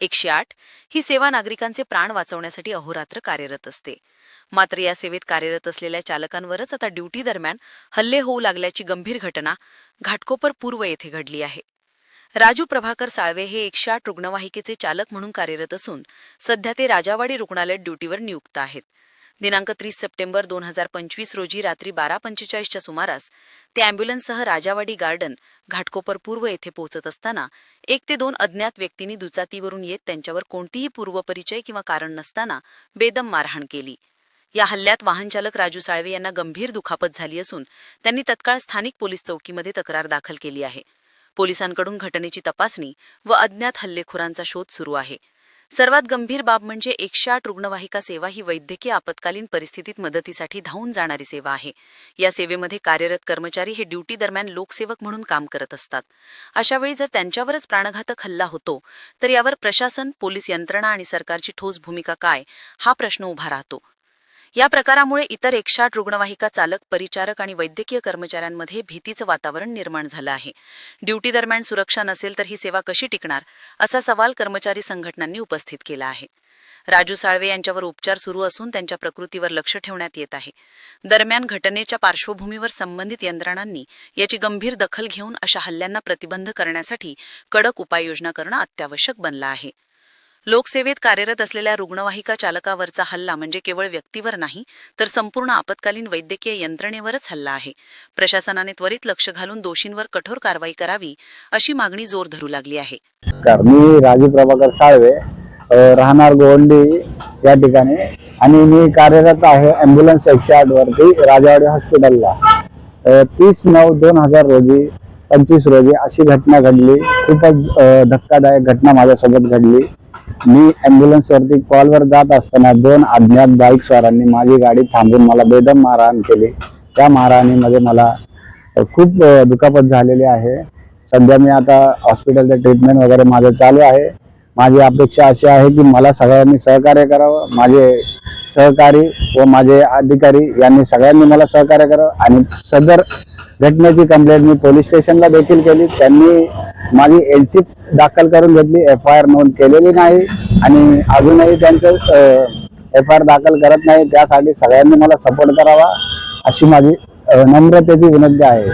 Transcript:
108 ही सेवा नागरिकांचे प्राण वाचवण्यासाठी अहोरात्र कार्यरत असते। मात्र या सेवेत कार्यरत असलेल्या चालकांवरच आता ड्युटी दरम्यान हल्ले होऊ लागल्याची गंभीर घटना घाटकोपर पूर्व येथे घडली आहे। राजू प्रभाकर साळवे हे 108 रुग्णवाहिकेचे चालक म्हणून कार्यरत असून सध्या ते राजावाडी रुग्णालयात ड्युटीवर नियुक्त आहेत। दिनांक 30 सप्टेंबर 2025 रोजी रात्री 12:45च्या सुमारास ते अँब्युलन्ससह राजावाडी गार्डन घाटकोपर पूर्व येथे पोहोचत असताना 1 ते 2 अज्ञात व्यक्तींनी दुचाकीवरून येत त्यांच्यावर कोणतीही पूर्वपरिचय किंवा कारण नसताना बेदम मारहाण केली। या हल्ल्यात वाहनचालक राजू साळवे यांना गंभीर दुखापत झाली असून त्यांनी तत्काळ स्थानिक पोलीस चौकीमध्ये तक्रार दाखल केली आहे। पोलिसांकडून घटनेची तपासणी व अज्ञात हल्लेखोरांचा शोध सुरू आहे। सर्वात गंभीर बाब म्हणजे 108 रुग्णवाहिका सेवा ही वैद्यकीय आपत्कालीन परिस्थितीत मदतीसाठी धावून जाणारी सेवा आहे। या सेवेमध्ये कार्यरत कर्मचारी हे ड्युटी दरम्यान लोकसेवक म्हणून काम करत असतात। अशावेळी जर त्यांच्यावरच प्राणघातक हल्ला होतो तर यावर प्रशासन, पोलीस यंत्रणा आणि सरकारची ठोस भूमिका काय हा प्रश्न उभा राहतो। या प्रकारामुळे इतर 108 रुग्णवाहिका चालक, परिचारक आणि वैद्यकीय कर्मचाऱ्यांमध्ये भीतीचं वातावरण निर्माण झालं आहे। ड्युटी दरम्यान सुरक्षा नसेल तर ही सेवा कशी टिकणार असा सवाल कर्मचारी संघटनांनी उपस्थित केला आहे। राजू साळवे यांच्यावर उपचार सुरू असून त्यांच्या प्रकृतीवर लक्ष ठेवण्यात येत आहे। दरम्यान घटनेच्या पार्श्वभूमीवर संबंधित यंत्रणांनी याची गंभीर दखल घेऊन अशा हल्ल्यांना प्रतिबंध करण्यासाठी कडक उपाययोजना करणं अत्यावश्यक बनलं आहे। लोकसेवेत कार्यरत असलेल्या रुग्णवाहिका चालकावरचा हल्ला म्हणजे केवळ व्यक्तीवर नाही तर संपूर्ण आपत्कालीन वैद्यकीय यंत्रणेवरच हल्ला आहे। प्रशासनाने त्वरित लक्ष घालून दोषींवर कठोर कारवाई करावी अशी मागणी जोर धरू लागली आहे। मी राजू प्रभाकर साळवे, राहणार गोंडी या ठिकाणी आणि मी कार्यरत आहे ॲम्ब्युलन्स 108 वरती राजावाडी हॉस्पिटलला। 30/9/2025 रोजी अशी घटना घडली। खूपच धक्कादायक घटना माझ्यासोबत घडली। मी ॲम्ब्युलन्स वरती कॉलवर जात असताना 2 अज्ञात बाईक स्वारांनी माझी गाडी थांबवून मला बेदम मारहाण केली। त्या मारहाणीमध्ये मला खूप दुखापत झालेली आहे। सध्या मी आता हॉस्पिटलचं ट्रीटमेंट वगैरे माझं चालू आहे। माझी अपेक्षा अशी आहे की मला सगळ्यांनी सहकार्य करावं, माझे सहकारी व माझे अधिकारी यांनी सगळ्यांनी मला सहकार्य करावं आणि सदर घटनेची कंप्लेंट मी पोलीस स्टेशनला देखील केली। त्यांनी माझी एलसी दाखल करून घेतली, FIR नोंद केलेली नाही आणि अजूनही त्यांचं FIR दाखल करत नाही। त्यासाठी सगळ्यांनी मला सपोर्ट करावा अशी माझी नम्रतेची विनंती आहे।